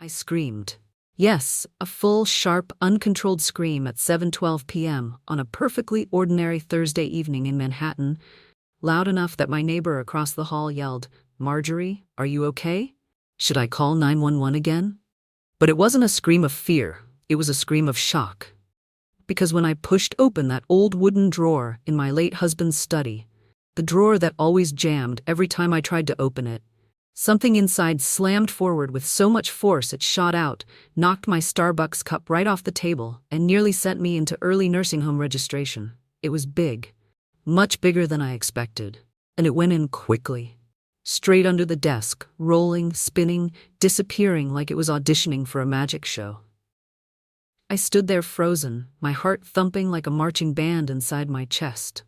I screamed. Yes, a full, sharp, uncontrolled scream at 7:12 p.m. on a perfectly ordinary Thursday evening in Manhattan, loud enough that my neighbor across the hall yelled, "Marjorie, are you okay? Should I call 911 again?" But it wasn't a scream of fear, it was a scream of shock. Because when I pushed open that old wooden drawer in my late husband's study, the drawer that always jammed every time I tried to open it, something inside slammed forward with so much force it shot out, knocked my Starbucks cup right off the table, and nearly sent me into early nursing home registration. It was big, much bigger than I expected, and it went in quickly. Straight under the desk, rolling, spinning, disappearing like it was auditioning for a magic show. I stood there frozen, my heart thumping like a marching band inside my chest.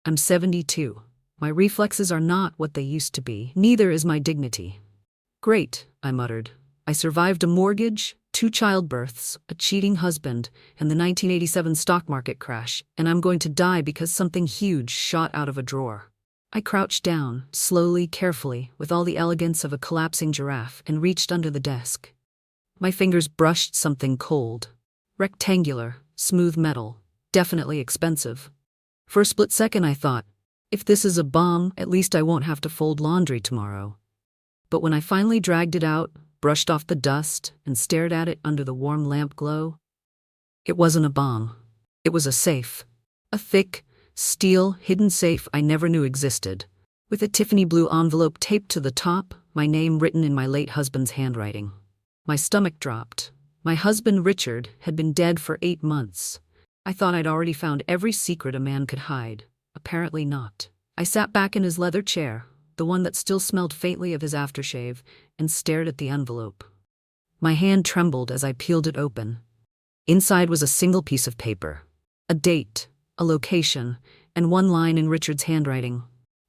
I'm 72. My reflexes are not what they used to be, neither is my dignity. Great, I muttered. I survived a mortgage, 2 childbirths, a cheating husband, and the 1987 stock market crash, and I'm going to die because something huge shot out of a drawer. I crouched down, slowly, carefully, with all the elegance of a collapsing giraffe, and reached under the desk. My fingers brushed something cold. Rectangular, smooth metal, definitely expensive. For a split second I thought, if this is a bomb, at least I won't have to fold laundry tomorrow. But when I finally dragged it out, brushed off the dust, and stared at it under the warm lamp glow, it wasn't a bomb. It was a safe. A thick, steel, hidden safe I never knew existed, with a Tiffany-blue envelope taped to the top, my name written in my late husband's handwriting. My stomach dropped. My husband, Richard, had been dead for 8 months. I thought I'd already found every secret a man could hide. Apparently not. I sat back in his leather chair, the one that still smelled faintly of his aftershave, and stared at the envelope. My hand trembled as I peeled it open. Inside was a single piece of paper. A date, a location, and one line in Richard's handwriting.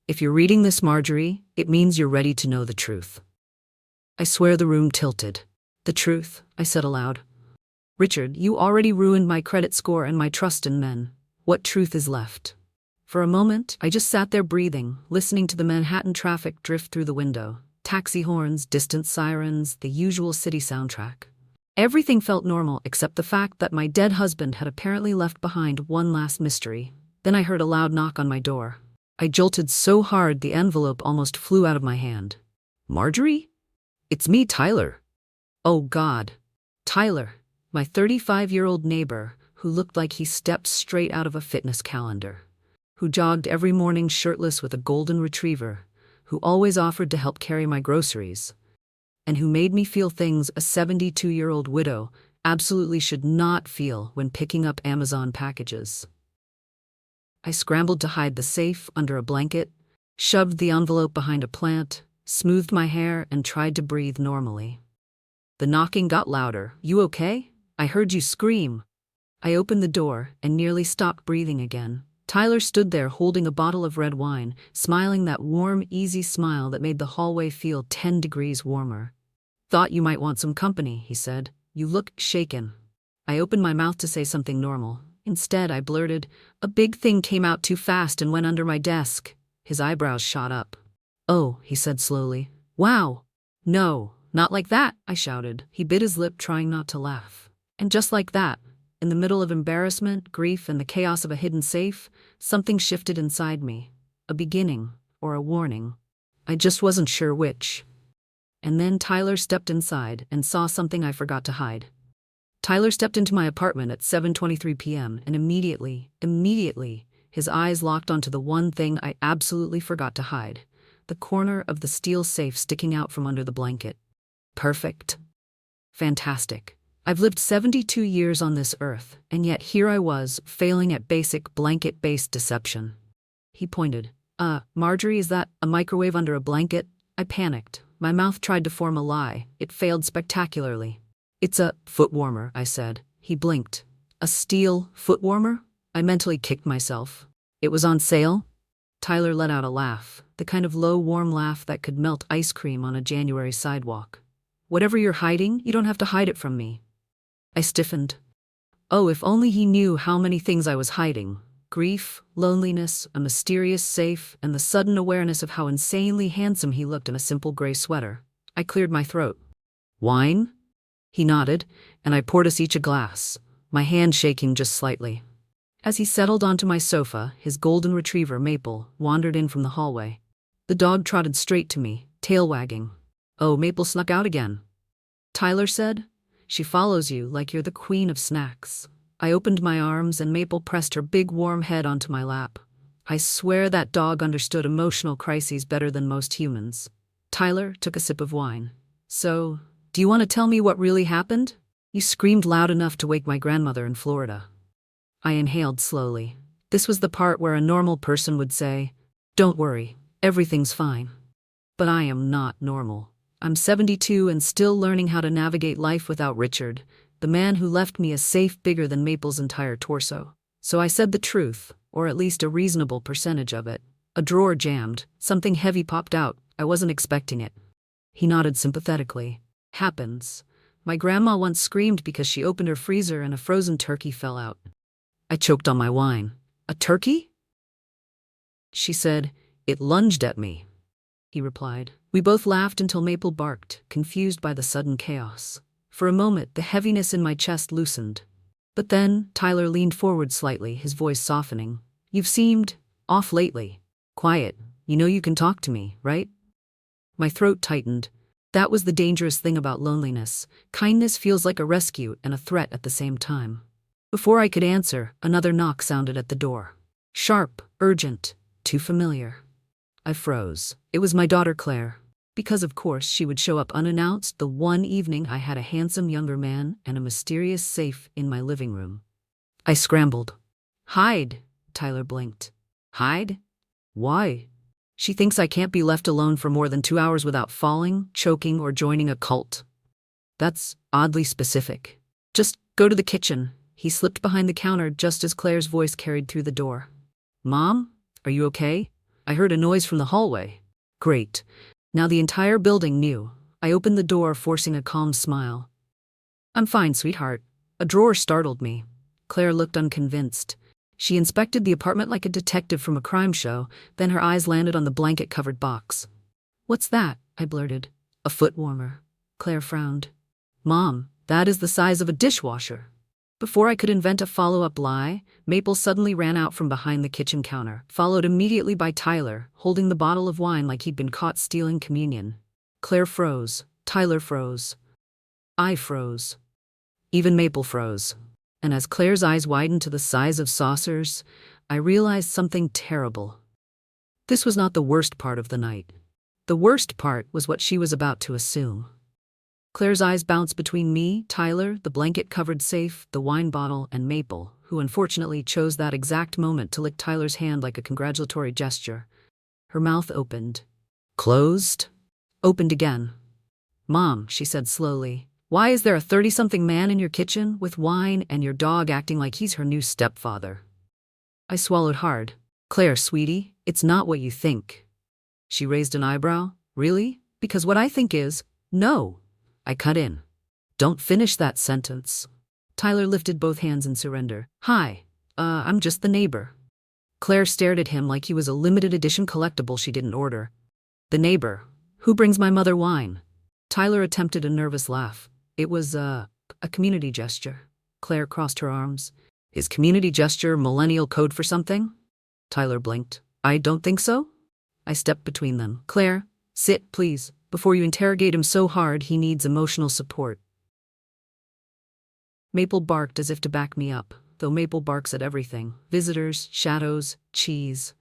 If you're reading this, Marjorie, it means you're ready to know the truth. I swear the room tilted. The truth, I said aloud. Richard, you already ruined my credit score and my trust in men. What truth is left? For a moment, I just sat there breathing, listening to the Manhattan traffic drift through the window. Taxi horns, distant sirens, the usual city soundtrack. Everything felt normal except the fact that my dead husband had apparently left behind one last mystery. Then I heard a loud knock on my door. I jolted so hard the envelope almost flew out of my hand. Marjorie? It's me, Tyler. Oh God. Tyler, my 35-year-old neighbor, who looked like he stepped straight out of a fitness calendar, who jogged every morning shirtless with a golden retriever, who always offered to help carry my groceries, and who made me feel things a 72-year-old widow absolutely should not feel when picking up Amazon packages. I scrambled to hide the safe under a blanket, shoved the envelope behind a plant, smoothed my hair, and tried to breathe normally. The knocking got louder. You okay? I heard you scream. I opened the door and nearly stopped breathing again. Tyler stood there holding a bottle of red wine, smiling that warm, easy smile that made the hallway feel 10 degrees warmer. Thought you might want some company, he said. You look shaken. I opened my mouth to say something normal. Instead, I blurted, a big thing came out too fast and went under my desk. His eyebrows shot up. Oh, he said slowly. Wow. No, not like that, I shouted. He bit his lip, trying not to laugh. And just like that, in the middle of embarrassment, grief, and the chaos of a hidden safe, something shifted inside me. A beginning, or a warning. I just wasn't sure which. And then Tyler stepped inside and saw something I forgot to hide. Tyler stepped into my apartment at 7:23 p.m. and immediately, his eyes locked onto the one thing I absolutely forgot to hide. The corner of the steel safe sticking out from under the blanket. Perfect. Fantastic. I've lived 72 years on this earth, and yet here I was, failing at basic blanket-based deception. He pointed. Marjorie, is that a microwave under a blanket? I panicked. My mouth tried to form a lie. It failed spectacularly. It's a foot warmer, I said. He blinked. A steel foot warmer? I mentally kicked myself. It was on sale? Tyler let out a laugh, the kind of low, warm laugh that could melt ice cream on a January sidewalk. Whatever you're hiding, you don't have to hide it from me. I stiffened. Oh, if only he knew how many things I was hiding. Grief, loneliness, a mysterious safe, and the sudden awareness of how insanely handsome he looked in a simple gray sweater. I cleared my throat. Wine? He nodded, and I poured us each a glass, my hand shaking just slightly. As he settled onto my sofa, his golden retriever, Maple, wandered in from the hallway. The dog trotted straight to me, tail wagging. "Oh, Maple snuck out again," Tyler said. "She follows you like you're the queen of snacks." I opened my arms and Maple pressed her big warm head onto my lap. I swear that dog understood emotional crises better than most humans. Tyler took a sip of wine. "So, do you want to tell me what really happened? You screamed loud enough to wake my grandmother in Florida." I inhaled slowly. This was the part where a normal person would say, "Don't worry, everything's fine." But I am not normal. I'm 72 and still learning how to navigate life without Richard, the man who left me a safe bigger than Maple's entire torso. So I said the truth, or at least a reasonable percentage of it. A drawer jammed, something heavy popped out, I wasn't expecting it. He nodded sympathetically. "Happens. My grandma once screamed because she opened her freezer and a frozen turkey fell out." I choked on my wine. "A turkey?" She said. "It lunged at me," he replied. We both laughed until Maple barked, confused by the sudden chaos. For a moment, the heaviness in my chest loosened. But then, Tyler leaned forward slightly, his voice softening. "You've seemed off lately. Quiet. You know you can talk to me, right?" My throat tightened. That was the dangerous thing about loneliness. Kindness feels like a rescue and a threat at the same time. Before I could answer, another knock sounded at the door. Sharp, urgent, too familiar. I froze. It was my daughter Claire. Because of course she would show up unannounced the one evening I had a handsome younger man and a mysterious safe in my living room. I scrambled. "Hide," Tyler blinked. "Hide? Why?" "She thinks I can't be left alone for more than 2 hours without falling, choking, or joining a cult." "That's oddly specific." "Just go to the kitchen." He slipped behind the counter just as Claire's voice carried through the door. "Mom, are you okay? I heard a noise from the hallway." Great. Now the entire building knew. I opened the door, forcing a calm smile. "I'm fine, sweetheart." A drawer startled me. Claire looked unconvinced. She inspected the apartment like a detective from a crime show, then her eyes landed on the blanket-covered box. "What's that?" I blurted. "A foot warmer." Claire frowned. "Mom, that is the size of a dishwasher." Before I could invent a follow-up lie, Maple suddenly ran out from behind the kitchen counter, followed immediately by Tyler, holding the bottle of wine like he'd been caught stealing communion. Claire froze. Tyler froze. I froze. Even Maple froze. And as Claire's eyes widened to the size of saucers, I realized something terrible. This was not the worst part of the night. The worst part was what she was about to assume. Claire's eyes bounced between me, Tyler, the blanket-covered safe, the wine bottle, and Maple, who unfortunately chose that exact moment to lick Tyler's hand like a congratulatory gesture. Her mouth opened. Closed. Opened again. "Mom," she said slowly, "why is there a 30-something man in your kitchen with wine and your dog acting like he's her new stepfather?" I swallowed hard. "Claire, sweetie, it's not what you think." She raised an eyebrow. "Really? Because what I think is, no." I cut in. "Don't finish that sentence." Tyler lifted both hands in surrender. "Hi. I'm just the neighbor." Claire stared at him like he was a limited edition collectible she didn't order. "The neighbor? Who brings my mother wine?" Tyler attempted a nervous laugh. "It was, a community gesture." Claire crossed her arms. "Is community gesture millennial code for something?" Tyler blinked. "I don't think so." I stepped between them. "Claire, sit, please. Before you interrogate him so hard, he needs emotional support." Maple barked as if to back me up, though Maple barks at everything. Visitors, shadows, cheese.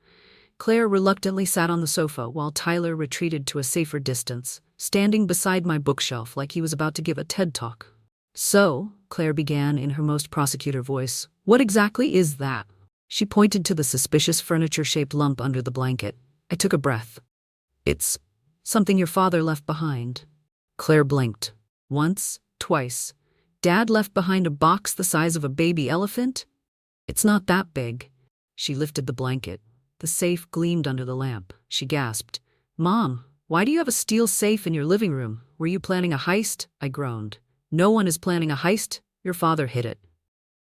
Claire reluctantly sat on the sofa while Tyler retreated to a safer distance, standing beside my bookshelf like he was about to give a TED Talk. "So," Claire began in her most prosecutor voice, "what exactly is that?" She pointed to the suspicious furniture-shaped lump under the blanket. I took a breath. "It's something your father left behind." Claire blinked. "Once, twice. Dad left behind a box the size of a baby elephant?" "It's not that big." She lifted the blanket. The safe gleamed under the lamp. She gasped. "Mom, why do you have a steel safe in your living room? Were you planning a heist?" I groaned. "No one is planning a heist. Your father hid it."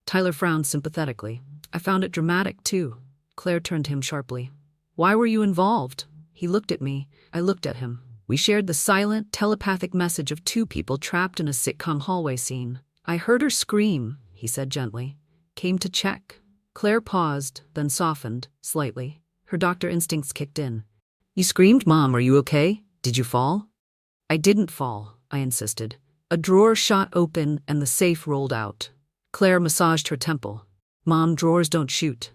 Tyler frowned sympathetically. "I found it dramatic, too." Claire turned to him sharply. "Why were you involved?" He looked at me. I looked at him. We shared the silent, telepathic message of two people trapped in a sitcom hallway scene. I heard her scream, he said gently. Came to check. Claire paused, then softened, slightly. Her doctor instincts kicked in. You screamed, Mom, are you okay? Did you fall? I didn't fall, I insisted. A drawer shot open and the safe rolled out. Claire massaged her temple. Mom, drawers don't shoot.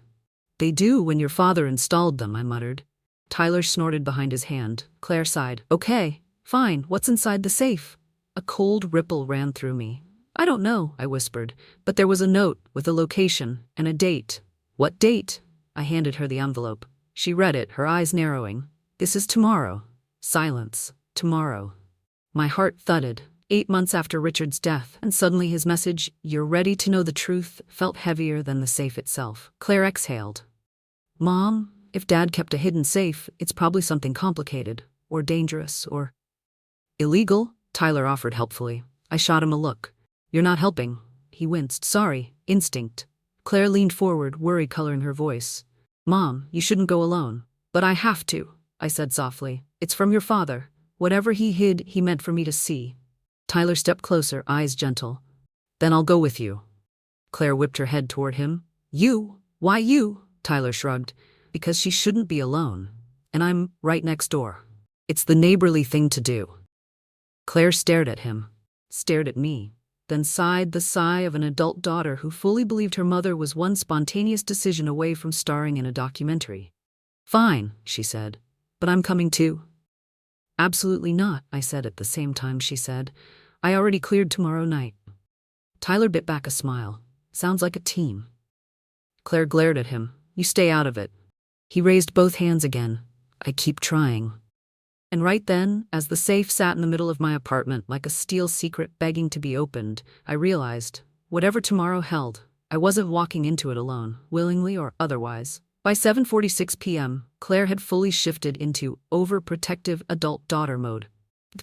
They do when your father installed them, I muttered. Tyler snorted behind his hand. Claire sighed. Okay, fine, what's inside the safe? A cold ripple ran through me. I don't know, I whispered, but there was a note with a location and a date. What date? I handed her the envelope. She read it, her eyes narrowing. This is tomorrow. Silence. Tomorrow. My heart thudded. 8 months after Richard's death, and suddenly his message, "You're ready to know the truth," felt heavier than the safe itself. Claire exhaled. Mom, if Dad kept a hidden safe, it's probably something complicated, or dangerous, or illegal, Tyler offered helpfully. I shot him a look. You're not helping. He winced. Sorry, instinct. Claire leaned forward, worry coloring her voice. Mom, you shouldn't go alone. But I have to, I said softly. It's from your father. Whatever he hid, he meant for me to see. Tyler stepped closer, eyes gentle. Then I'll go with you. Claire whipped her head toward him. You? Why you? Tyler shrugged. Because she shouldn't be alone. And I'm right next door. It's the neighborly thing to do. Claire stared at him. Stared at me. Then sighed the sigh of an adult daughter who fully believed her mother was one spontaneous decision away from starring in a documentary. Fine, she said. But I'm coming too. Absolutely not, I said at the same time she said. I already cleared tomorrow night. Tyler bit back a smile. Sounds like a team. Claire glared at him. You stay out of it. He raised both hands again. I keep trying. And right then, as the safe sat in the middle of my apartment like a steel secret begging to be opened, I realized, whatever tomorrow held, I wasn't walking into it alone, willingly or otherwise. By 7:46 p.m., Claire had fully shifted into overprotective adult daughter mode.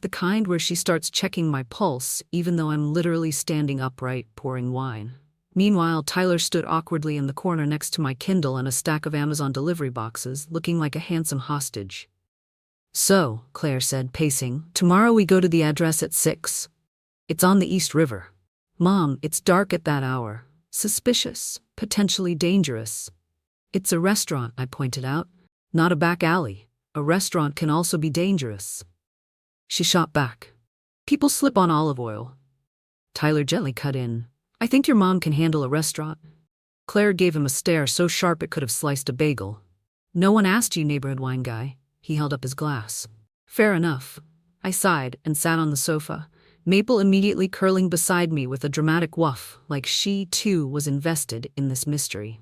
The kind where she starts checking my pulse even though I'm literally standing upright pouring wine. Meanwhile, Tyler stood awkwardly in the corner next to my Kindle and a stack of Amazon delivery boxes, looking like a handsome hostage. So, Claire said, pacing, tomorrow we go to the address at 6. It's on the East River. Mom, it's dark at that hour. Suspicious, potentially dangerous. It's a restaurant, I pointed out. Not a back alley. A restaurant can also be dangerous. She shot back. People slip on olive oil. Tyler gently cut in. I think your mom can handle a restaurant. Claire gave him a stare so sharp it could have sliced a bagel. No one asked you, neighborhood wine guy. He held up his glass. Fair enough. I sighed and sat on the sofa, Maple immediately curling beside me with a dramatic woof, like she, too, was invested in this mystery.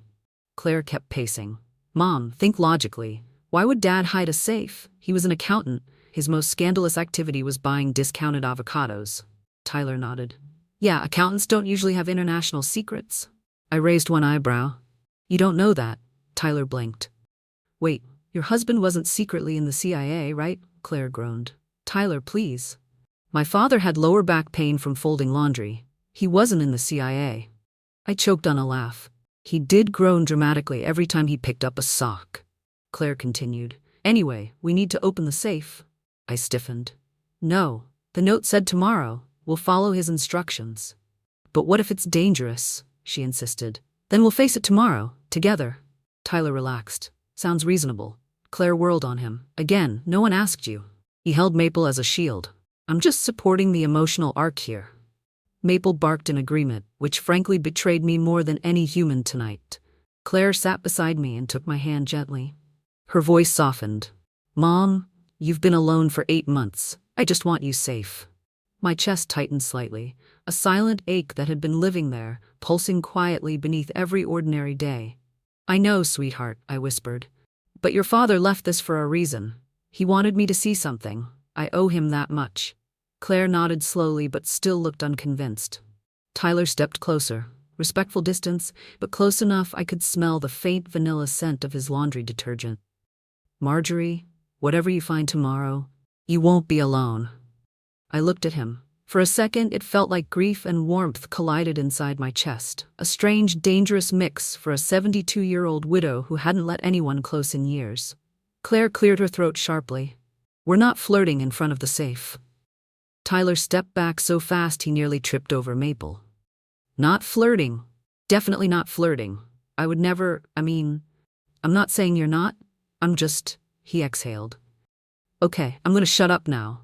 Claire kept pacing. Mom, think logically. Why would Dad hide a safe? He was an accountant. His most scandalous activity was buying discounted avocados. Tyler nodded. Yeah, accountants don't usually have international secrets. I raised one eyebrow. You don't know that. Tyler blinked. Wait, your husband wasn't secretly in the CIA, right? Claire groaned. Tyler, please. My father had lower back pain from folding laundry. He wasn't in the CIA. I choked on a laugh. He did groan dramatically every time he picked up a sock. Claire continued. Anyway, we need to open the safe. I stiffened. No, the note said tomorrow. We'll follow his instructions. But what if it's dangerous? She insisted. Then we'll face it tomorrow, together. Tyler relaxed. Sounds reasonable. Claire whirled on him. Again, no one asked you. He held Maple as a shield. I'm just supporting the emotional arc here. Maple barked in agreement, which frankly betrayed me more than any human tonight. Claire sat beside me and took my hand gently. Her voice softened. Mom, you've been alone for 8 months. I just want you safe. My chest tightened slightly, a silent ache that had been living there, pulsing quietly beneath every ordinary day. I know, sweetheart, I whispered. But your father left this for a reason. He wanted me to see something. I owe him that much. Claire nodded slowly but still looked unconvinced. Tyler stepped closer, respectful distance, but close enough I could smell the faint vanilla scent of his laundry detergent. Marjorie, whatever you find tomorrow, you won't be alone. I looked at him. For a second, it felt like grief and warmth collided inside my chest, a strange, dangerous mix for a 72-year-old widow who hadn't let anyone close in years. Claire cleared her throat sharply. We're not flirting in front of the safe. Tyler stepped back so fast he nearly tripped over Maple. Not flirting. Definitely not flirting. I would never, I'm not saying you're not. He exhaled. Okay, I'm gonna shut up now.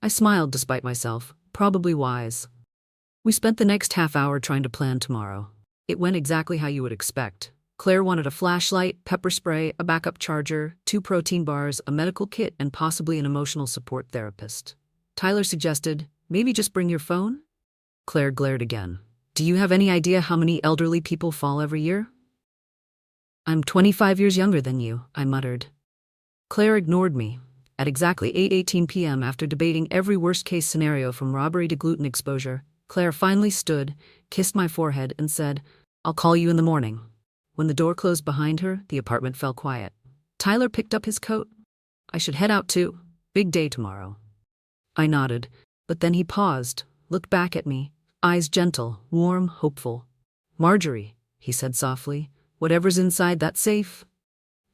I smiled despite myself, probably wise. We spent the next half hour trying to plan tomorrow. It went exactly how you would expect. Claire wanted a flashlight, pepper spray, a backup charger, 2 protein bars, a medical kit, and possibly an emotional support therapist. Tyler suggested, maybe just bring your phone? Claire glared again. Do you have any idea how many elderly people fall every year? I'm 25 years younger than you, I muttered. Claire ignored me. At exactly 8:18 p.m., after debating every worst-case scenario from robbery to gluten exposure, Claire finally stood, kissed my forehead, and said, I'll call you in the morning. When the door closed behind her, the apartment fell quiet. Tyler picked up his coat. I should head out too. Big day tomorrow. I nodded, but then he paused, looked back at me, eyes gentle, warm, hopeful. Marjorie, he said softly, whatever's inside that safe,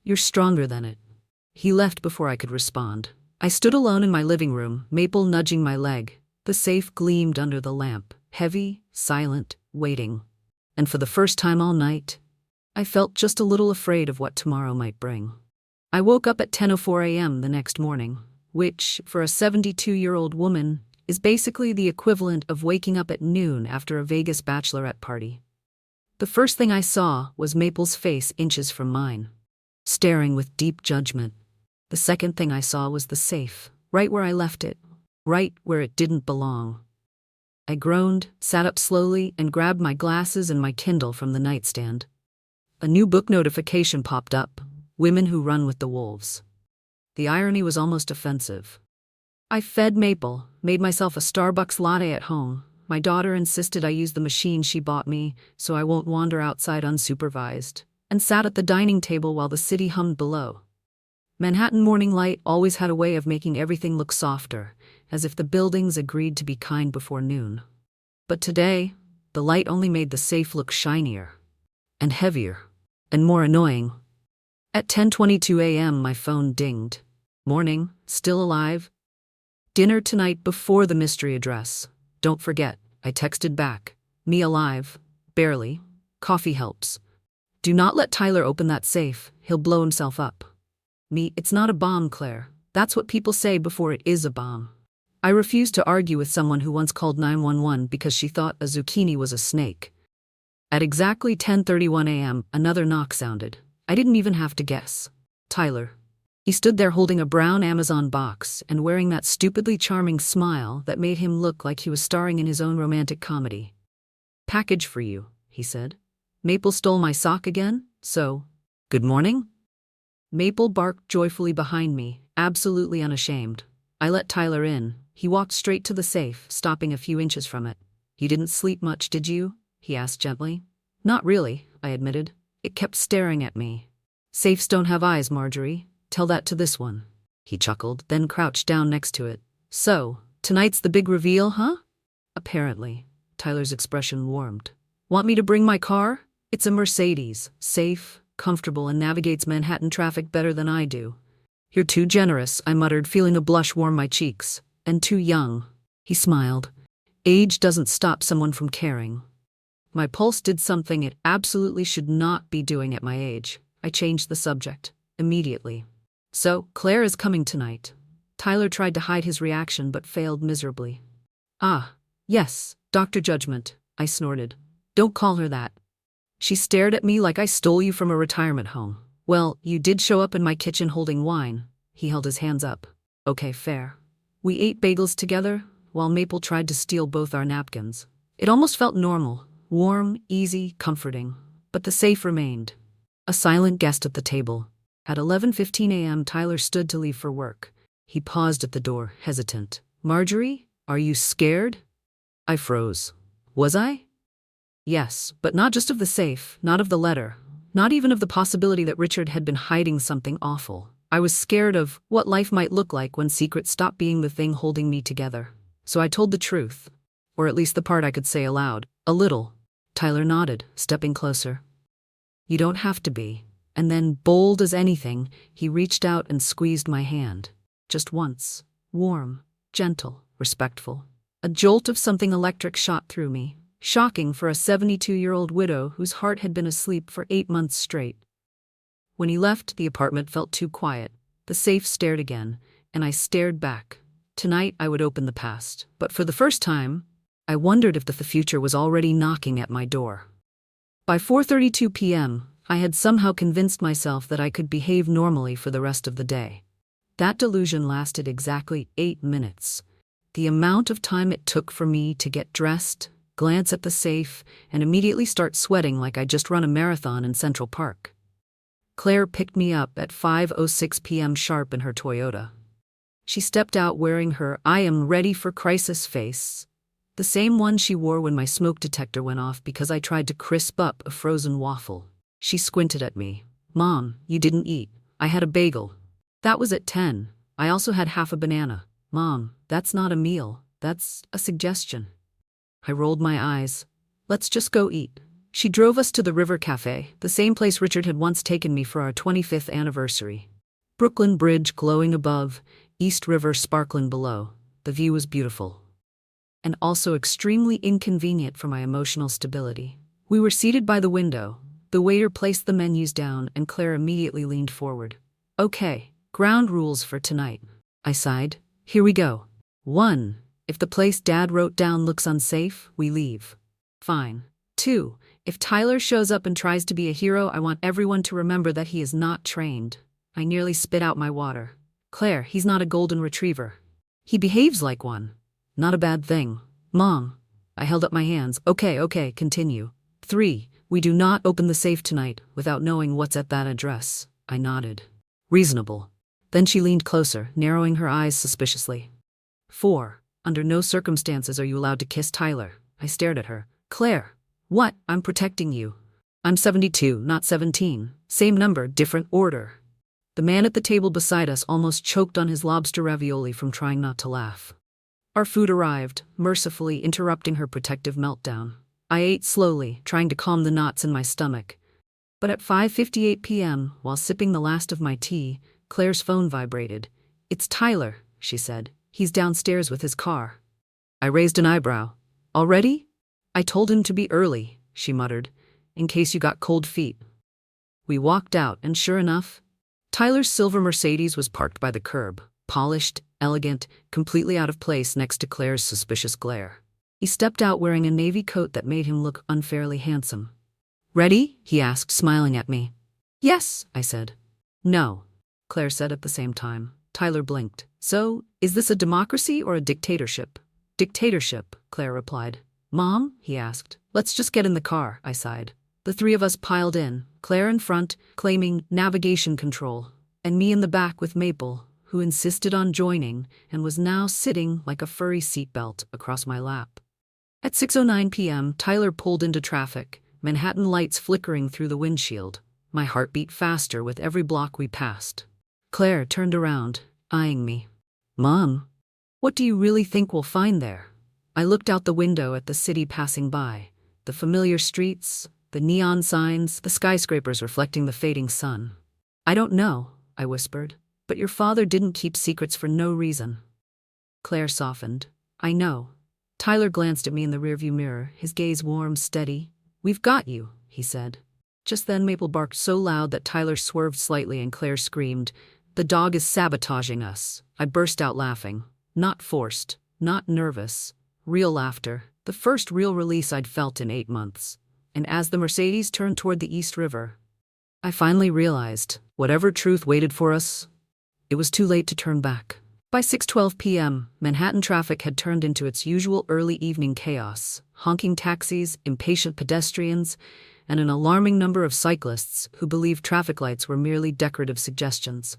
you're stronger than it. He left before I could respond. I stood alone in my living room, Maple nudging my leg. The safe gleamed under the lamp, heavy, silent, waiting. And for the first time all night, I felt just a little afraid of what tomorrow might bring. I woke up at 10:04 a.m. the next morning, which, for a 72-year-old woman, is basically the equivalent of waking up at noon after a Vegas bachelorette party. The first thing I saw was Maple's face inches from mine, staring with deep judgment. The second thing I saw was the safe, right where I left it, right where it didn't belong. I groaned, sat up slowly, and grabbed my glasses and my Kindle from the nightstand. A new book notification popped up, Women Who Run with the Wolves. The irony was almost offensive. I fed Maple, made myself a Starbucks latte at home. My daughter insisted I use the machine she bought me so I won't wander outside unsupervised, and sat at the dining table while the city hummed below. Manhattan morning light always had a way of making everything look softer, as if the buildings agreed to be kind before noon. But today, the light only made the safe look shinier, and heavier, and more annoying. At 10:22 a.m. my phone dinged. Morning, still alive? Dinner tonight before the mystery address. Don't forget, I texted back. Me alive. Barely. Coffee helps. Do not let Tyler open that safe, he'll blow himself up. Me, it's not a bomb, Claire. That's what people say before it is a bomb. I refused to argue with someone who once called 911 because she thought a zucchini was a snake. At exactly 10:31 a.m., another knock sounded. I didn't even have to guess. Tyler. He stood there holding a brown Amazon box and wearing that stupidly charming smile that made him look like he was starring in his own romantic comedy. Package for you, he said. Maple stole my sock again, so, good morning? Maple barked joyfully behind me, absolutely unashamed. I let Tyler in. He walked straight to the safe, stopping a few inches from it. You didn't sleep much, did you? He asked gently. Not really, I admitted. It kept staring at me. Safes don't have eyes, Marjorie. Tell that to this one. He chuckled, then crouched down next to it. So, tonight's the big reveal, huh? Apparently. Tyler's expression warmed. Want me to bring my car? It's a Mercedes, safe, comfortable, and navigates Manhattan traffic better than I do. You're too generous, I muttered, feeling a blush warm my cheeks. And too young. He smiled. Age doesn't stop someone from caring. My pulse did something it absolutely should not be doing at my age. I changed the subject. Immediately. So, Claire is coming tonight. Tyler tried to hide his reaction but failed miserably. Ah, yes, Dr. Judgment, I snorted. Don't call her that. She stared at me like I stole you from a retirement home. Well, you did show up in my kitchen holding wine. He held his hands up. Okay, fair. We ate bagels together, while Maple tried to steal both our napkins. It almost felt normal, warm, easy, comforting. But the safe remained. A silent guest at the table. At 11:15 a.m. Tyler stood to leave for work. He paused at the door, hesitant. Marjorie, are you scared? I froze. Was I? Yes, but not just of the safe, not of the letter, not even of the possibility that Richard had been hiding something awful. I was scared of what life might look like when secrets stopped being the thing holding me together. So I told the truth. Or at least the part I could say aloud. A little. Tyler nodded, stepping closer. You don't have to be. And then, bold as anything, he reached out and squeezed my hand. Just once. Warm, gentle, respectful. A jolt of something electric shot through me, shocking for a 72-year-old widow whose heart had been asleep for 8 months straight. When he left, the apartment felt too quiet. The safe stared again, and I stared back. Tonight I would open the past, but for the first time, I wondered if the future was already knocking at my door. By 4:32 p.m., I had somehow convinced myself that I could behave normally for the rest of the day. That delusion lasted exactly 8 minutes. The amount of time it took for me to get dressed, glance at the safe, and immediately start sweating like I just run a marathon in Central Park. Claire picked me up at 5:06 p.m. sharp in her Toyota. She stepped out wearing her "I am ready for crisis" face, the same one she wore when my smoke detector went off because I tried to crisp up a frozen waffle. She squinted at me. "Mom, you didn't eat." "I had a bagel." "That was at 10. I also had half a banana." "Mom, that's not a meal, that's a suggestion." I rolled my eyes. "Let's just go eat." She drove us to the River Cafe, the same place Richard had once taken me for our 25th anniversary. Brooklyn Bridge glowing above, East River sparkling below. The view was beautiful. And also extremely inconvenient for my emotional stability. We were seated by the window. The waiter placed the menus down and Claire immediately leaned forward. "Okay, ground rules for tonight." I sighed. "Here we go. 1. If the place Dad wrote down looks unsafe, we leave. Fine. 2. If Tyler shows up and tries to be a hero, I want everyone to remember that he is not trained." I nearly spit out my water. "Claire, he's not a golden retriever. He behaves like one. Not a bad thing." "Mom." I held up my hands. Okay, continue." 3. We do not open the safe tonight without knowing what's at that address." I nodded. "Reasonable." Then she leaned closer, narrowing her eyes suspiciously. 4. Under no circumstances are you allowed to kiss Tyler." I stared at her. "Claire." "What? I'm protecting you." "I'm 72, not 17. Same number, different order." The man at the table beside us almost choked on his lobster ravioli from trying not to laugh. Our food arrived, mercifully interrupting her protective meltdown. I ate slowly, trying to calm the knots in my stomach. But at 5:58 p.m., while sipping the last of my tea, Claire's phone vibrated. "It's Tyler," she said. "He's downstairs with his car." I raised an eyebrow. "Already?" "I told him to be early," she muttered, "in case you got cold feet." We walked out, and sure enough, Tyler's silver Mercedes was parked by the curb, polished, elegant, completely out of place next to Claire's suspicious glare. He stepped out wearing a navy coat that made him look unfairly handsome. "Ready?" he asked, smiling at me. "Yes," I said. "No," Claire said at the same time. Tyler blinked. "So, is this a democracy or a dictatorship?" "Dictatorship," Claire replied. "Mom?" he asked. "Let's just get in the car," I sighed. The 3 of us piled in, Claire in front, claiming navigation control, and me in the back with Maple, who insisted on joining and was now sitting like a furry seatbelt across my lap. At 6:09 p.m., Tyler pulled into traffic, Manhattan lights flickering through the windshield. My heart beat faster with every block we passed. Claire turned around, eyeing me. "Mom, what do you really think we'll find there?" I looked out the window at the city passing by, the familiar streets, the neon signs, the skyscrapers reflecting the fading sun. "I don't know," I whispered, "but your father didn't keep secrets for no reason." Claire softened. "I know." Tyler glanced at me in the rearview mirror, his gaze warm, steady. "We've got you," he said. Just then Maple barked so loud that Tyler swerved slightly and Claire screamed, "The dog is sabotaging us." I burst out laughing. Not forced, not nervous. Real laughter, the first real release I'd felt in 8 months. And as the Mercedes turned toward the East River, I finally realized, whatever truth waited for us, it was too late to turn back. By 6:12 p.m., Manhattan traffic had turned into its usual early evening chaos, honking taxis, impatient pedestrians, and an alarming number of cyclists who believed traffic lights were merely decorative suggestions.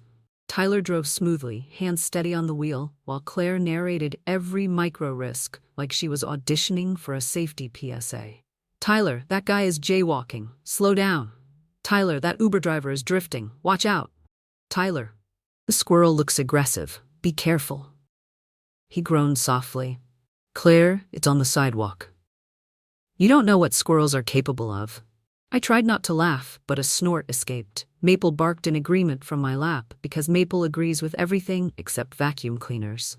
Tyler drove smoothly, hands steady on the wheel, while Claire narrated every micro-risk like she was auditioning for a safety PSA. "Tyler, that guy is jaywalking. Slow down." "Tyler, that Uber driver is drifting. Watch out." "Tyler, the squirrel looks aggressive. Be careful." He groaned softly. "Claire, it's on the sidewalk." "You don't know what squirrels are capable of." I tried not to laugh, but a snort escaped. Maple barked in agreement from my lap because Maple agrees with everything except vacuum cleaners.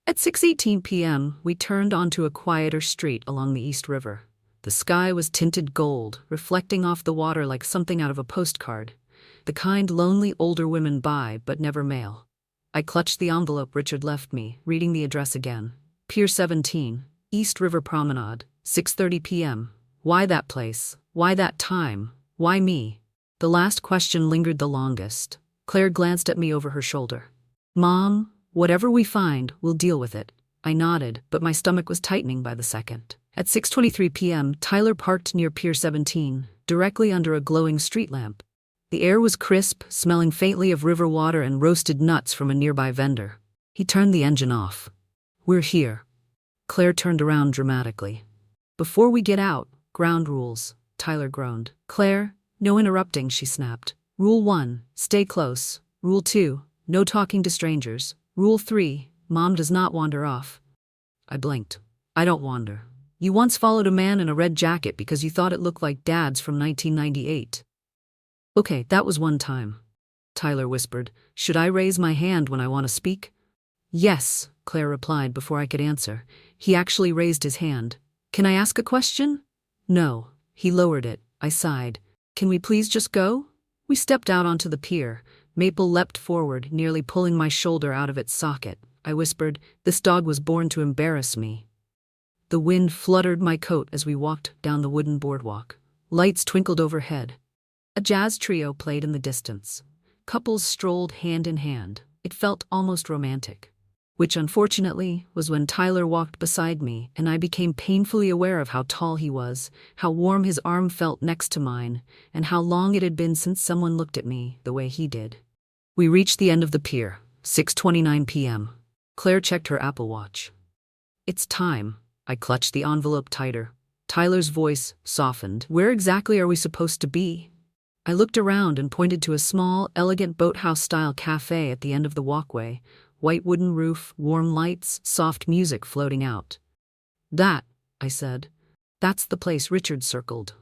At 6:18 p.m., we turned onto a quieter street along the East River. The sky was tinted gold, reflecting off the water like something out of a postcard. The kind lonely older women buy but never mail. I clutched the envelope Richard left me, reading the address again. Pier 17, East River Promenade, 6:30 p.m. Why that place? Why that time? Why me? The last question lingered the longest. Claire glanced at me over her shoulder. Mom, whatever we find, we'll deal with it. I nodded, but my stomach was tightening by the second. At 6:23 p.m., Tyler parked near Pier 17, directly under a glowing street lamp. The air was crisp, smelling faintly of river water and roasted nuts from a nearby vendor. He turned the engine off. We're here. Claire turned around dramatically. Before we get out, ground rules, Tyler groaned. Claire, no interrupting, she snapped. Rule 1, stay close. Rule 2, no talking to strangers. Rule 3, Mom does not wander off. I blinked. I don't wander. You once followed a man in a red jacket because you thought it looked like Dad's from 1998. Okay, that was one time. Tyler whispered. Should I raise my hand when I want to speak? Yes, Claire replied before I could answer. He actually raised his hand. Can I ask a question? No. He lowered it. I sighed. Can we please just go? We stepped out onto the pier. Maple leapt forward, nearly pulling my shoulder out of its socket. I whispered, this dog was born to embarrass me. The wind fluttered my coat as we walked down the wooden boardwalk. Lights twinkled overhead. A jazz trio played in the distance. Couples strolled hand in hand. It felt almost romantic. Which, unfortunately, was when Tyler walked beside me and I became painfully aware of how tall he was, how warm his arm felt next to mine, and how long it had been since someone looked at me the way he did. We reached the end of the pier, 6:29 p.m. Claire checked her Apple Watch. It's time. I clutched the envelope tighter. Tyler's voice softened. Where exactly are we supposed to be? I looked around and pointed to a small, elegant boathouse-style cafe at the end of the walkway. White wooden roof, warm lights, soft music floating out. That, I said. That's the place Richard circled.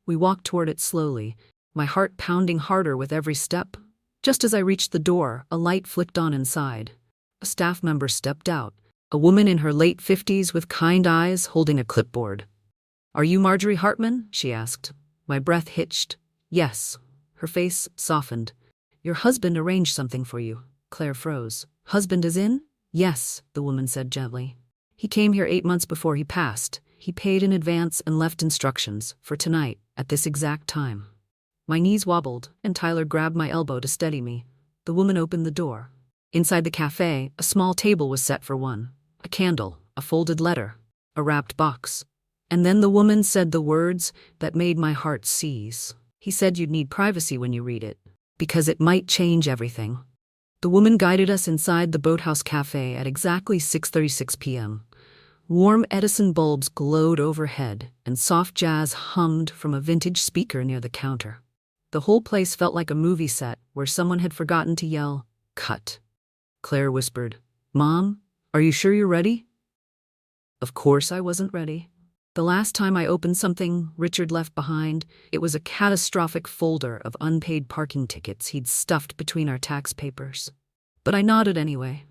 We walked toward it slowly, my heart pounding harder with every step. Just as I reached the door, a light flicked on inside. A staff member stepped out, a woman in her late 50s with kind eyes holding a clipboard. Are you Marjorie Hartman? She asked. My breath hitched. Yes. Her face softened. Your husband arranged something for you. Claire froze. Husband is in? Yes, the woman said gently. He came here 8 months before he passed. He paid in advance and left instructions for tonight at this exact time. My knees wobbled, and Tyler grabbed my elbow to steady me. The woman opened the door. Inside the cafe, a small table was set for one. A candle, a folded letter, a wrapped box. And then the woman said the words that made my heart seize. He said you'd need privacy when you read it, because it might change everything. The woman guided us inside the Boathouse Cafe at exactly 6:36 p.m. Warm Edison bulbs glowed overhead, and soft jazz hummed from a vintage speaker near the counter. The whole place felt like a movie set where someone had forgotten to yell, "Cut." Claire whispered, "Mom, are you sure you're ready?" Of course I wasn't ready. The last time I opened something Richard left behind, it was a catastrophic folder of unpaid parking tickets he'd stuffed between our tax papers. But I nodded anyway.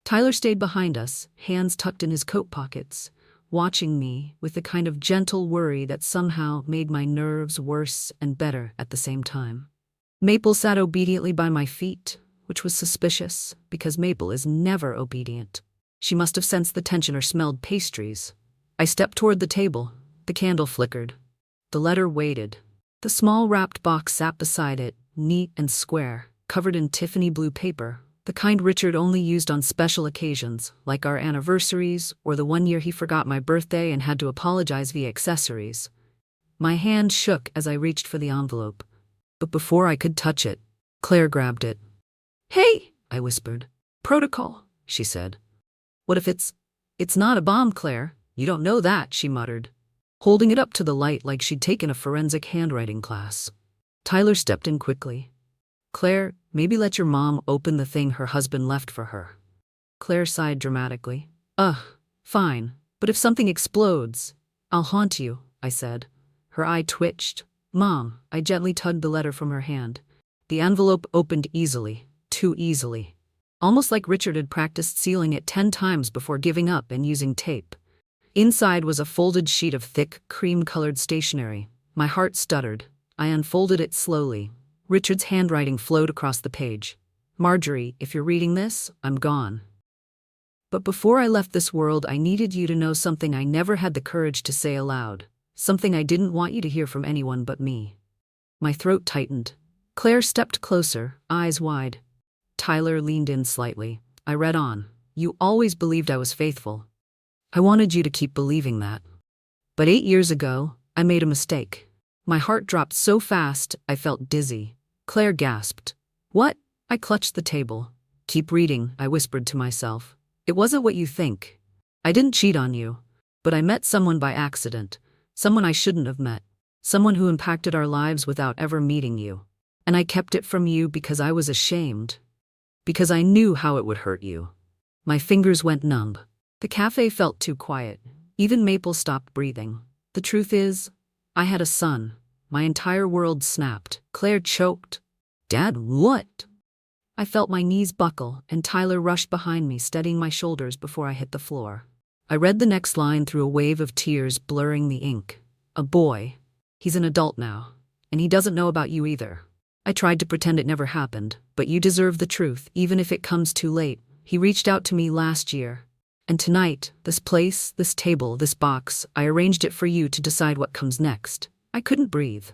Tyler stayed behind us, hands tucked in his coat pockets, watching me with the kind of gentle worry that somehow made my nerves worse and better at the same time. Maple sat obediently by my feet, which was suspicious because Maple is never obedient. She must have sensed the tension or smelled pastries. I stepped toward the table. The candle flickered. The letter waited. The small wrapped box sat beside it, neat and square, covered in Tiffany-blue paper, the kind Richard only used on special occasions, like our anniversaries or the one year he forgot my birthday and had to apologize via accessories. My hand shook as I reached for the envelope. But before I could touch it, Claire grabbed it. "Hey," I whispered. "Protocol," she said. "What if it's not a bomb, Claire? You don't know that," she muttered, holding it up to the light like she'd taken a forensic handwriting class. Tyler stepped in quickly. "Claire, maybe let your mom open the thing her husband left for her." Claire sighed dramatically. Fine, but if something explodes, I'll haunt you," I said. Her eye twitched. Mom, I gently tugged the letter from her hand. The envelope opened easily, too easily. Almost like Richard had practiced sealing it 10 times before giving up and using tape. Inside was a folded sheet of thick, cream-colored stationery. My heart stuttered. I unfolded it slowly. Richard's handwriting flowed across the page. Marjorie, if you're reading this, I'm gone. But before I left this world, I needed you to know something I never had the courage to say aloud. Something I didn't want you to hear from anyone but me. My throat tightened. Claire stepped closer, eyes wide. Tyler leaned in slightly. I read on. You always believed I was faithful. I wanted you to keep believing that. But 8 years ago, I made a mistake. My heart dropped so fast, I felt dizzy. Claire gasped. What? I clutched the table. Keep reading, I whispered to myself. It wasn't what you think. I didn't cheat on you. But I met someone by accident. Someone I shouldn't have met. Someone who impacted our lives without ever meeting you. And I kept it from you because I was ashamed. Because I knew how it would hurt you. My fingers went numb. The cafe felt too quiet. Even Maple stopped breathing. The truth is, I had a son. My entire world snapped. Claire choked. Dad, what? I felt my knees buckle, and Tyler rushed behind me, steadying my shoulders before I hit the floor. I read the next line through a wave of tears blurring the ink. A boy. He's an adult now. And he doesn't know about you either. I tried to pretend it never happened, but you deserve the truth, even if it comes too late. He reached out to me last year. And tonight, this place, this table, this box, I arranged it for you to decide what comes next. I couldn't breathe.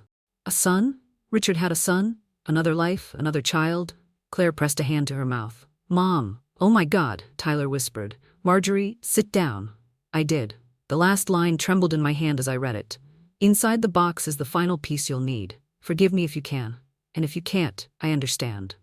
A son? Richard had a son? Another life? Another child? Claire pressed a hand to her mouth. Mom. Oh my God, Tyler whispered. Marjorie, sit down. I did. The last line trembled in my hand as I read it. Inside the box is the final piece you'll need. Forgive me if you can. And if you can't, I understand.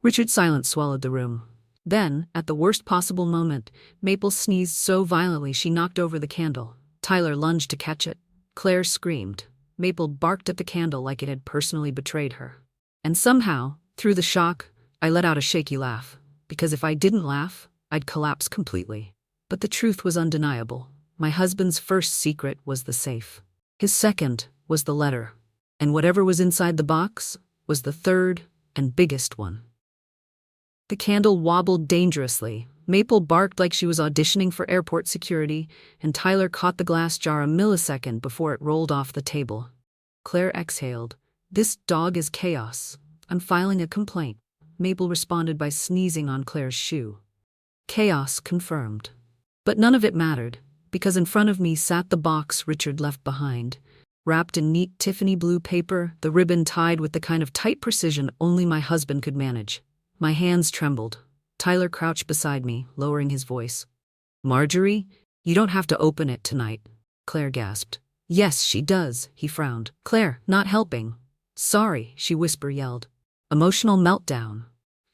Richard's silence swallowed the room. Then, at the worst possible moment, Maple sneezed so violently she knocked over the candle. Tyler lunged to catch it. Claire screamed. Maple barked at the candle like it had personally betrayed her. And somehow, through the shock, I let out a shaky laugh. Because if I didn't laugh, I'd collapse completely. But the truth was undeniable. My husband's first secret was the safe. His second was the letter. And whatever was inside the box was the third and biggest one. The candle wobbled dangerously. Maple barked like she was auditioning for airport security, and Tyler caught the glass jar a millisecond before it rolled off the table. Claire exhaled. This dog is chaos. I'm filing a complaint. Maple responded by sneezing on Claire's shoe. Chaos confirmed. But none of it mattered, because in front of me sat the box Richard left behind. Wrapped in neat Tiffany-blue paper, the ribbon tied with the kind of tight precision only my husband could manage. My hands trembled. Tyler crouched beside me, lowering his voice. Marjorie, you don't have to open it tonight, Claire gasped. Yes, she does, he frowned. Claire, not helping. Sorry, she yelled. Emotional meltdown.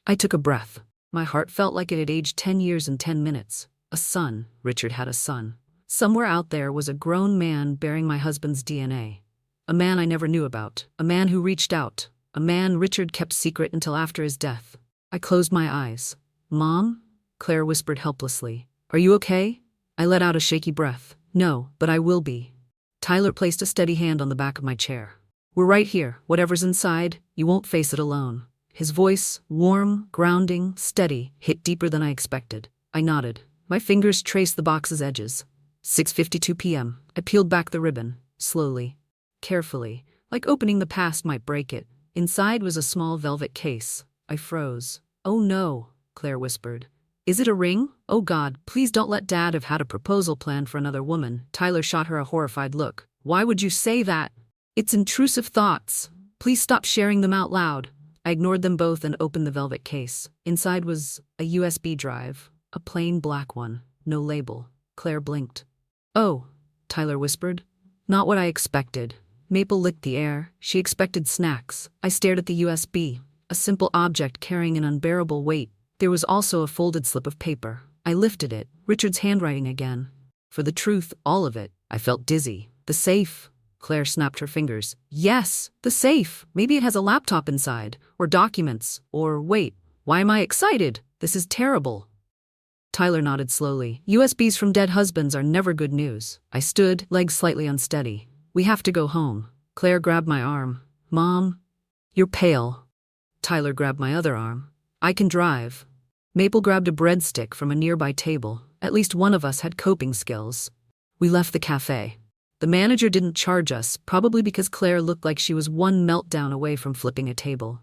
I took a breath. My heart felt like it had aged 10 years and 10 minutes. A son. Richard had a son. Somewhere out there was a grown man bearing my husband's DNA. A man I never knew about. A man who reached out. A man Richard kept secret until after his death. I closed my eyes. Mom? Claire whispered helplessly. Are you okay? I let out a shaky breath. No, but I will be. Tyler placed a steady hand on the back of my chair. We're right here. Whatever's inside, you won't face it alone. His voice, warm, grounding, steady, hit deeper than I expected. I nodded. My fingers traced the box's edges. 6:52 p.m. I peeled back the ribbon, slowly, carefully, like opening the past might break it. Inside was a small velvet case. I froze. Oh no, Claire whispered. Is it a ring? Oh God, please don't let Dad have had a proposal planned for another woman. Tyler shot her a horrified look. Why would you say that? It's intrusive thoughts. Please stop sharing them out loud. I ignored them both and opened the velvet case. Inside was a USB drive, a plain black one, no label. Claire blinked. Oh, Tyler whispered. Not what I expected. Maple licked the air. She expected snacks. I stared at the USB. A simple object carrying an unbearable weight. There was also a folded slip of paper. I lifted it, Richard's handwriting again. For the truth, all of it. I felt dizzy. The safe. Claire snapped her fingers. Yes, the safe. Maybe it has a laptop inside, or documents, or wait, why am I excited? This is terrible. Tyler nodded slowly. USBs from dead husbands are never good news. I stood, legs slightly unsteady. We have to go home. Claire grabbed my arm. Mom, you're pale. Tyler grabbed my other arm. I can drive. Maple grabbed a breadstick from a nearby table. At least one of us had coping skills. We left the cafe. The manager didn't charge us, probably because Claire looked like she was one meltdown away from flipping a table.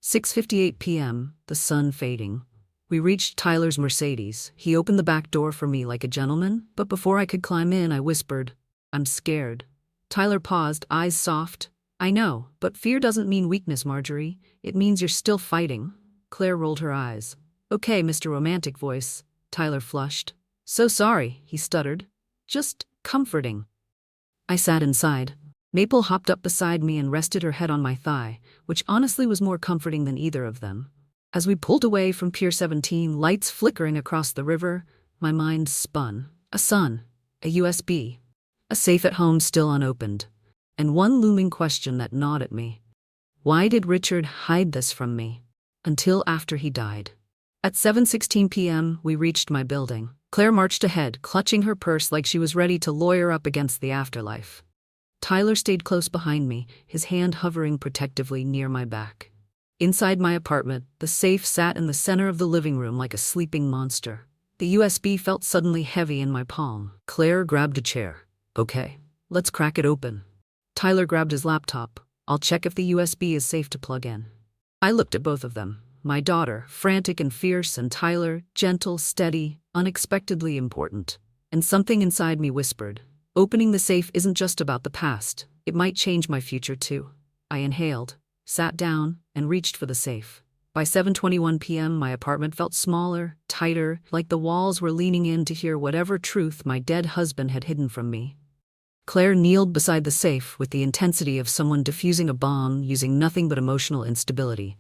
6:58 p.m., the sun fading. We reached Tyler's Mercedes. He opened the back door for me like a gentleman, but before I could climb in, I whispered, "I'm scared." Tyler paused, eyes soft. "I know, but fear doesn't mean weakness, Marjorie. It means you're still fighting." Claire rolled her eyes. "Okay, Mr. Romantic Voice." Tyler flushed. "So sorry," he stuttered. "Just comforting." I sat inside. Maple hopped up beside me and rested her head on my thigh, which honestly was more comforting than either of them. As we pulled away from Pier 17, lights flickering across the river, my mind spun. A sun, a USB, a safe at home still unopened, and one looming question that gnawed at me. Why did Richard hide this from me? Until after he died. At 7:16 p.m., we reached my building. Claire marched ahead, clutching her purse like she was ready to lawyer up against the afterlife. Tyler stayed close behind me, his hand hovering protectively near my back. Inside my apartment, the safe sat in the center of the living room like a sleeping monster. The USB felt suddenly heavy in my palm. Claire grabbed a chair. "Okay, let's crack it open." Tyler grabbed his laptop. "I'll check if the USB is safe to plug in." I looked at both of them. My daughter, frantic and fierce, and Tyler, gentle, steady, unexpectedly important. And something inside me whispered, opening the safe isn't just about the past. It might change my future too. I inhaled, sat down, and reached for the safe. By 7:21 p.m., my apartment felt smaller, tighter, like the walls were leaning in to hear whatever truth my dead husband had hidden from me. Claire kneeled beside the safe with the intensity of someone defusing a bomb using nothing but emotional instability.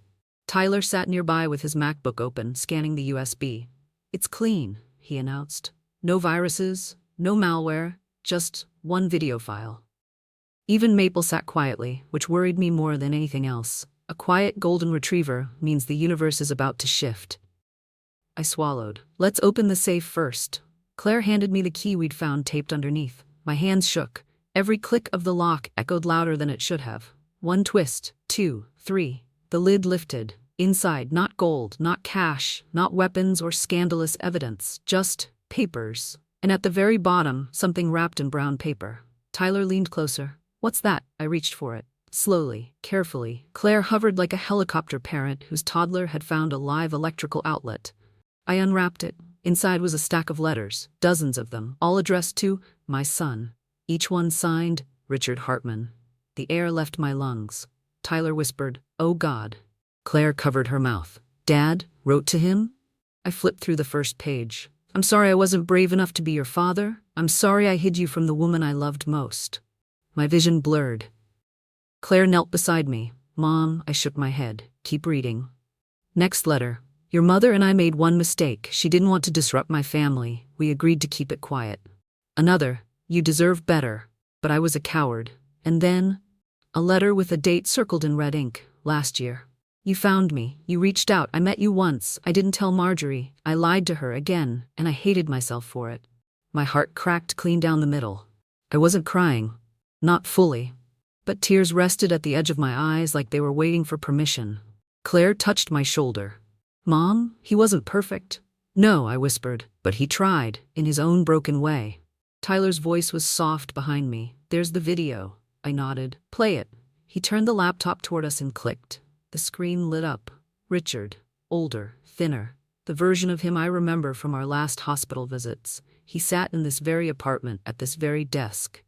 Tyler sat nearby with his MacBook open, scanning the USB. "It's clean," he announced. "No viruses, no malware, just one video file." Even Maple sat quietly, which worried me more than anything else. A quiet golden retriever means the universe is about to shift. I swallowed. "Let's open the safe first." Claire handed me the key we'd found taped underneath. My hands shook. Every click of the lock echoed louder than it should have. One twist, two, three. The lid lifted. Inside, not gold, not cash, not weapons or scandalous evidence, just papers. And at the very bottom, something wrapped in brown paper. Tyler leaned closer. "What's that?" I reached for it. Slowly, carefully, Claire hovered like a helicopter parent whose toddler had found a live electrical outlet. I unwrapped it. Inside was a stack of letters, dozens of them, all addressed to my son. Each one signed, Richard Hartman. The air left my lungs. Tyler whispered, "Oh God." Claire covered her mouth. "Dad wrote to him?" I flipped through the first page. "I'm sorry I wasn't brave enough to be your father. I'm sorry I hid you from the woman I loved most." My vision blurred. Claire knelt beside me. "Mom," I shook my head. "Keep reading." Next letter. "Your mother and I made one mistake. She didn't want to disrupt my family. We agreed to keep it quiet." Another. "You deserve better. But I was a coward." And then, a letter with a date circled in red ink. "Last year. You found me. You reached out. I met you once. I didn't tell Marjorie. I lied to her again, and I hated myself for it." My heart cracked clean down the middle. I wasn't crying. Not fully. But tears rested at the edge of my eyes like they were waiting for permission. Claire touched my shoulder. "Mom, he wasn't perfect." "No," I whispered, "but he tried, in his own broken way." Tyler's voice was soft behind me. "There's the video." I nodded. "Play it." He turned the laptop toward us and clicked. The screen lit up. Richard. Older, thinner. The version of him I remember from our last hospital visits. He sat in this very apartment, at this very desk.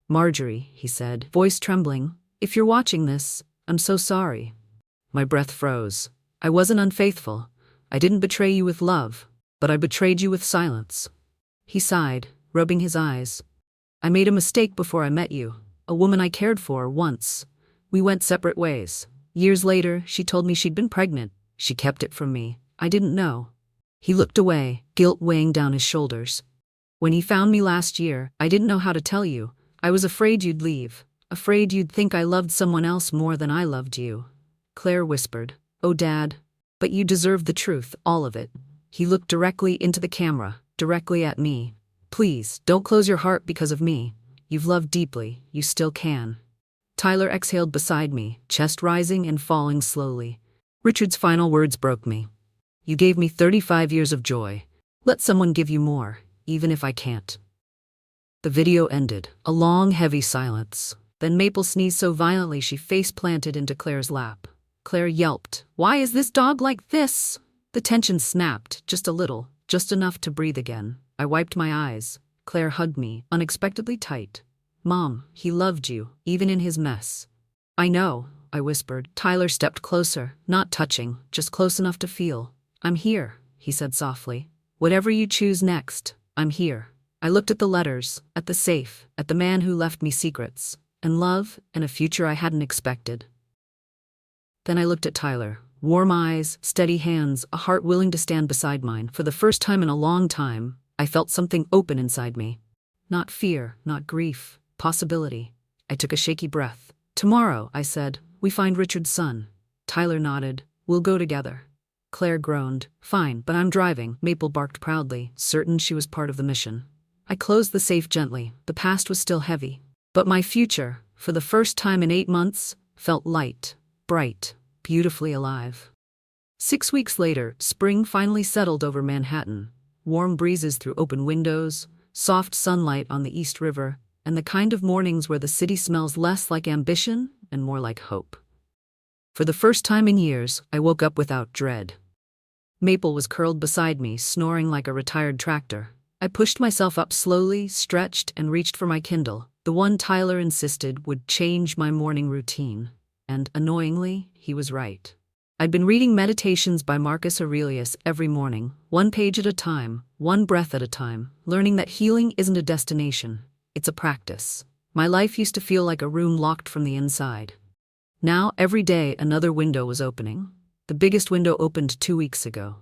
"Marjorie," he said, voice trembling, "if you're watching this, I'm so sorry." My breath froze. "I wasn't unfaithful. I didn't betray you with love, but I betrayed you with silence." He sighed, rubbing his eyes. "I made a mistake before I met you. A woman I cared for once. We went separate ways. Years later, she told me she'd been pregnant. She kept it from me. I didn't know." He looked away, guilt weighing down his shoulders. "When he found me last year, I didn't know how to tell you. I was afraid you'd leave. Afraid you'd think I loved someone else more than I loved you." Claire whispered, "Oh, Dad. But you deserve the truth, all of it." He looked directly into the camera, directly at me. "Please, don't close your heart because of me. You've loved deeply, you still can." Tyler exhaled beside me, chest rising and falling slowly. Richard's final words broke me. You gave me 35 years of joy. Let someone give you more, even if I can't. The video ended. A long, heavy silence. Then Maple sneezed so violently she face-planted into Claire's lap. Claire yelped, "Why is this dog like this?" The tension snapped, just a little, just enough to breathe again. I wiped my eyes. Claire hugged me, unexpectedly tight. "Mom, he loved you, even in his mess." "I know," I whispered. Tyler stepped closer, not touching, just close enough to feel. "I'm here," he said softly. "Whatever you choose next, I'm here." I looked at the letters, at the safe, at the man who left me secrets, and love, and a future I hadn't expected. Then I looked at Tyler. Warm eyes, steady hands, a heart willing to stand beside mine. For the first time in a long time, I felt something open inside me. Not fear, not grief, possibility. I took a shaky breath. "Tomorrow," I said, "we find Richard's son." Tyler nodded. "We'll go together." Claire groaned. "Fine, but I'm driving." Maple barked proudly, certain she was part of the mission. I closed the safe gently. The past was still heavy. But my future, for the first time in 8 months, felt light, bright, beautifully alive. 6 weeks later, spring finally settled over Manhattan. Warm breezes through open windows, soft sunlight on the East River, and the kind of mornings where the city smells less like ambition and more like hope. For the first time in years, I woke up without dread. Maple was curled beside me, snoring like a retired tractor. I pushed myself up slowly, stretched, and reached for my Kindle, the one Tyler insisted would change my morning routine. And, annoyingly, he was right. I'd been reading Meditations by Marcus Aurelius every morning, one page at a time, one breath at a time, learning that healing isn't a destination, it's a practice. My life used to feel like a room locked from the inside. Now, every day, another window was opening. The biggest window opened 2 weeks ago.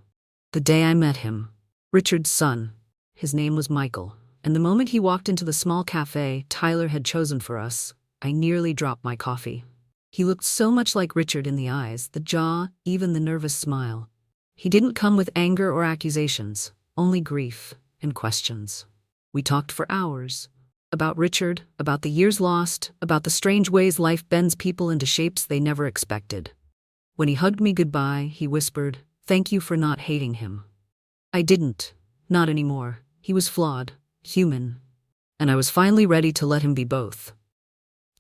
The day I met him. Richard's son. His name was Michael. And the moment he walked into the small cafe Tyler had chosen for us, I nearly dropped my coffee. He looked so much like Richard in the eyes, the jaw, even the nervous smile. He didn't come with anger or accusations, only grief and questions. We talked for hours. About Richard, about the years lost, about the strange ways life bends people into shapes they never expected. When he hugged me goodbye, he whispered, "Thank you for not hating him." I didn't. Not anymore. He was flawed, human. And I was finally ready to let him be both.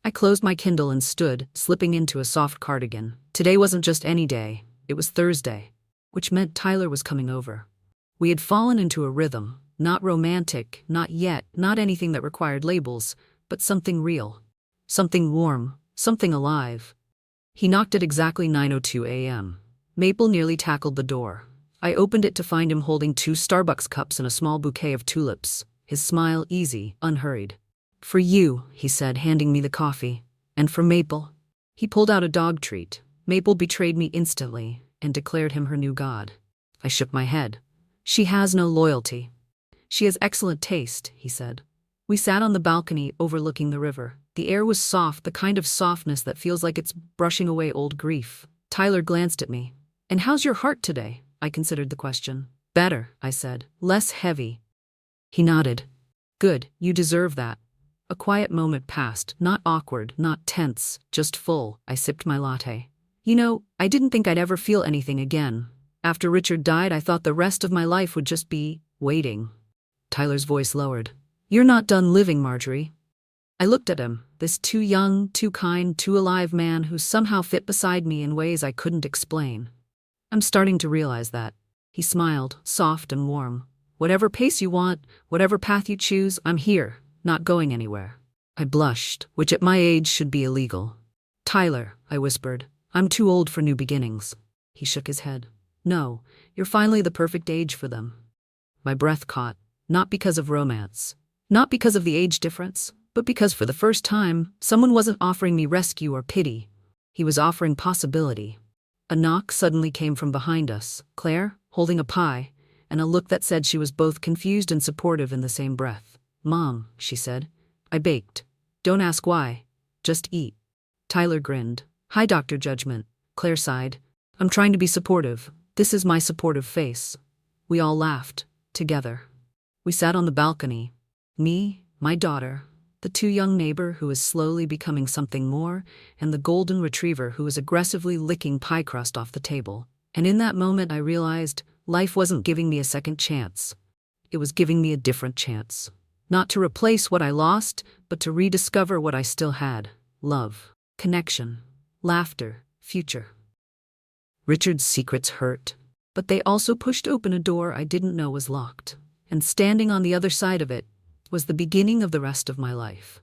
I closed my Kindle and stood, slipping into a soft cardigan. Today wasn't just any day, it was Thursday, which meant Tyler was coming over. We had fallen into a rhythm, not romantic, not yet, not anything that required labels, but something real. Something warm, something alive. He knocked at exactly 9:02 a.m. Maple nearly tackled the door. I opened it to find him holding 2 Starbucks cups and a small bouquet of tulips, his smile easy, unhurried. "For you," he said, handing me the coffee. "And for Maple." He pulled out a dog treat. Maple betrayed me instantly and declared him her new god. I shook my head. "She has no loyalty." "She has excellent taste," he said. We sat on the balcony overlooking the river. The air was soft, the kind of softness that feels like it's brushing away old grief. Tyler glanced at me. "And how's your heart today?" I considered the question. "Better," I said. "Less heavy." He nodded. "Good, you deserve that." A quiet moment passed, not awkward, not tense, just full. I sipped my latte. "You know, I didn't think I'd ever feel anything again. After Richard died, I thought the rest of my life would just be waiting." Tyler's voice lowered. "You're not done living, Marjorie." I looked at him, this too young, too kind, too alive man who somehow fit beside me in ways I couldn't explain. "I'm starting to realize that." He smiled, soft and warm. "Whatever pace you want, whatever path you choose, I'm here, not going anywhere." I blushed, which at my age should be illegal. "Tyler," I whispered, "I'm too old for new beginnings." He shook his head. "No, you're finally the perfect age for them." My breath caught, not because of romance, not because of the age difference, but because for the first time, someone wasn't offering me rescue or pity. He was offering possibility. A knock suddenly came from behind us, Claire, holding a pie, and a look that said she was both confused and supportive in the same breath. "Mom," she said, "I baked. Don't ask why. Just eat." Tyler grinned. "Hi, Dr. Judgment." Claire sighed. "I'm trying to be supportive. This is my supportive face." We all laughed, together. We sat on the balcony. Me, my daughter, the two-young neighbor who is slowly becoming something more, and the golden retriever who is aggressively licking pie crust off the table. And in that moment I realized life wasn't giving me a second chance. It was giving me a different chance. Not to replace what I lost, but to rediscover what I still had: love, connection, laughter, future. Richard's secrets hurt, but they also pushed open a door I didn't know was locked. And standing on the other side of it was the beginning of the rest of my life.